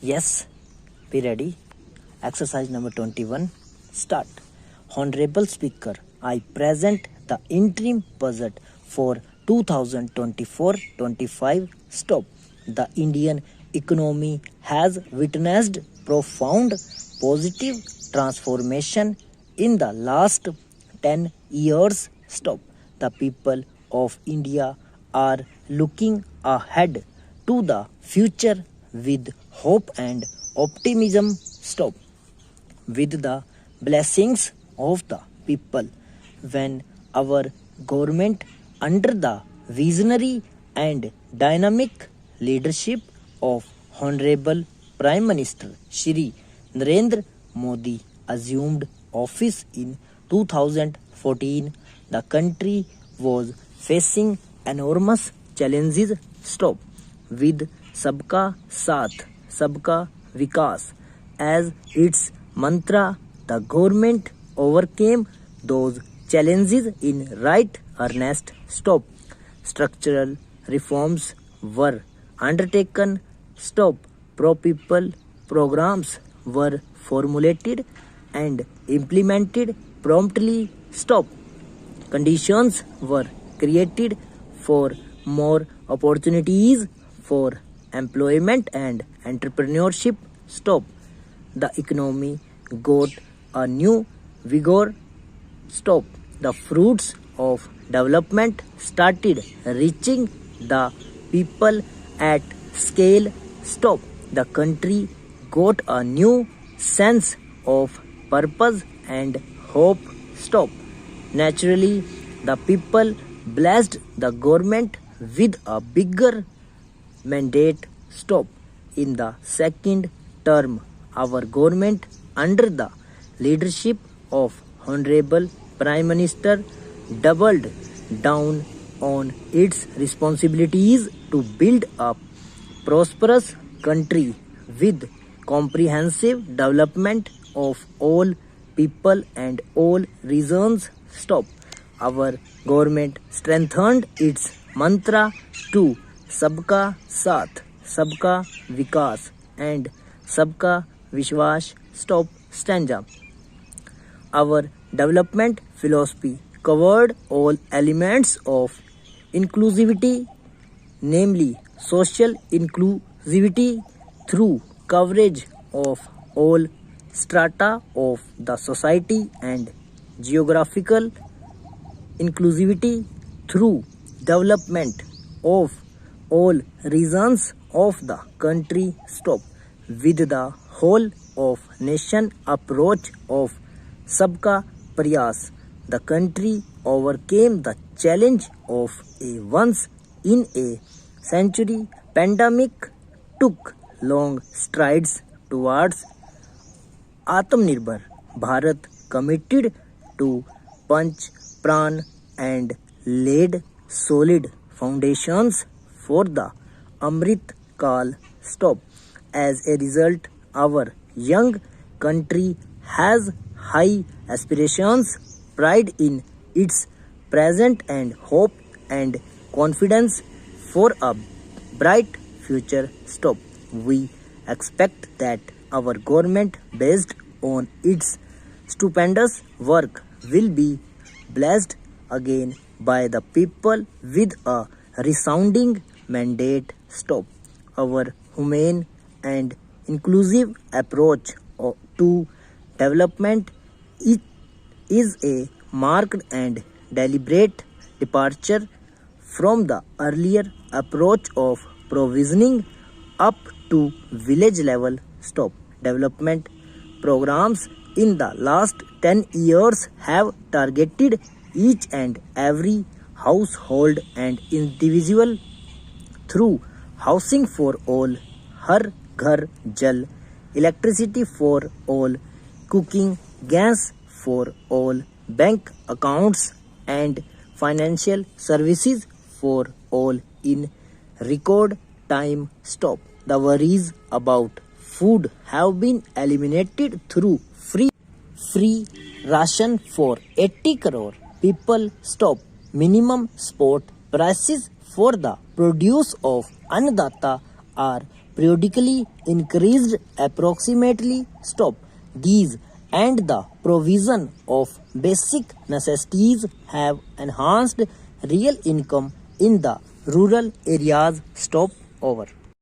Yes, be ready. Exercise number 21. Start. Honorable Speaker, I present the interim budget for 2024-25. Stop. The Indian economy has witnessed profound positive transformation in the last 10 years. Stop. The people of India are looking ahead to the future with hope and optimism. Stop. With the blessings of the people, when our government, under the visionary and dynamic leadership of Honorable Prime Minister Shri Narendra Modi, assumed office in 2014, the country was facing enormous challenges. Stop. With Sabka Saath, Sabka Vikas as its mantra, the government overcame those challenges in right earnest. Stop. Structural reforms were undertaken. Stop. Pro-people programs were formulated and implemented promptly. Stop. Conditions were created for more opportunities for employment and entrepreneurship. Stop. The economy got a new vigor. Stop. The fruits of development started reaching the people at scale. Stop. The country got a new sense of purpose and hope. Stop. Naturally, the people blessed the government with a bigger mandate. Stop. In the second term, our government, under the leadership of Honorable Prime Minister, doubled down on its responsibilities to build a prosperous country with comprehensive development of all people and all regions. Stop. Our government strengthened its mantra to Sabka Saath, Sabka Vikas and Sabka Vishwas. Stop. Stanza. Our development philosophy covered all elements of inclusivity, namely social inclusivity through coverage of all strata of the society and geographical inclusivity through development of all regions of the country. Stop. With the whole of nation approach of Sabka Prayas, the country overcame the challenge of a once in a century pandemic, took long strides towards Atmanirbhar Bharat, committed to Panch Pran and laid solid foundations for the Amrit Kal. Stop. As a result, our young country has high aspirations, pride in its present and hope and confidence for a bright future. Stop. We expect that our government, based on its stupendous work, will be blessed again by the people with a resounding mandate. Stop. Our humane and inclusive approach to development is a marked and deliberate departure from the earlier approach of provisioning up to village level. Stop. Development programs in the last 10 years have targeted each and every household and individual through housing for all, Har Ghar Jal, electricity for all, cooking gas for all, bank accounts and financial services for all in record time. Stop. The worries about food have been eliminated through free ration for 80 crore people. Stop. Minimum spot prices for the produce of Annadatta are periodically increased approximately stop. These and the provision of basic necessities have enhanced real income in the rural areas. Stop over.